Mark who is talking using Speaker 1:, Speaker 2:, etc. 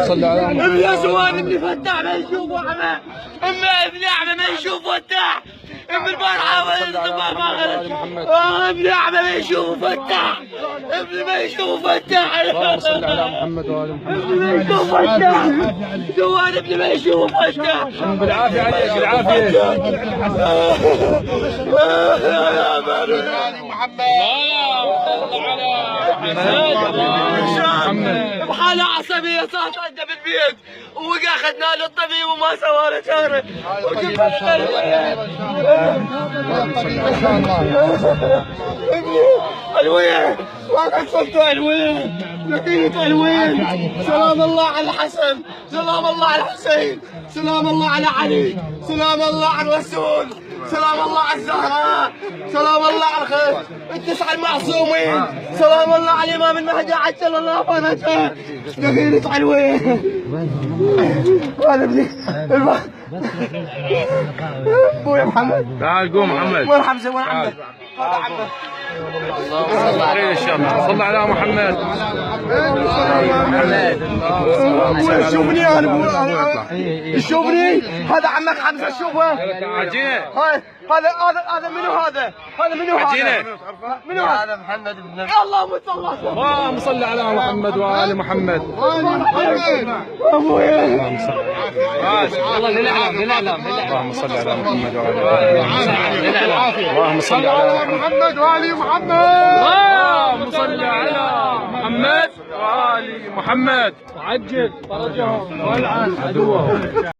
Speaker 1: صل على محمد.
Speaker 2: يا زوان ابني فتح ما يشوف اعمى، اما ابني اعمى ما يشوف فتح، ابن البارحه والصباح ما غلط، ابني اعمى ما يشوف فتح، ابني ما يشوف فتح.
Speaker 1: اللهم صل على محمد وآل محمد.
Speaker 2: ابني ما يشوف فتح، زوان ابني ما يشوف فتح.
Speaker 1: بالعافية عليك بالعافية.
Speaker 2: محمد بحالة عصبية صارت عنده بالبيت، ووقع اخذنا له الطبيب وما سوى له شغله. الوين ما قصرتوا الوين لقيت الوين. سلام الله على الحسن، سلام الله على الحسين، سلام الله على علي، سلام الله على الرسول، سلام الله على الزهراء، سلام الله على الخير التسعة المعصومين، سلام الله على الإمام المهدي عجل الله فرجه. لقيت الوين هذا ابني ابويا محمد.
Speaker 1: تعال قوم محمد.
Speaker 2: وين حمزه وين عمك؟ هذا عمك.
Speaker 1: صل على محمد.
Speaker 2: شوفني انا شوفني هذا عمك حمزه شوفه.
Speaker 1: عجينه.
Speaker 2: هذا منو هذا؟ هذا منو هذا؟
Speaker 1: عجينه.
Speaker 2: منو هذا؟ محمد بن اللهم صل على
Speaker 1: اللهم صل على محمد وآل محمد.
Speaker 2: ابويا
Speaker 1: والله للإعلام. اللهم صل على محمد وآل محمد. اللهم صل على محمد وآل محمد. اللهم صل على محمد وآل محمد. وعجل فرجهم والعن عدوهم.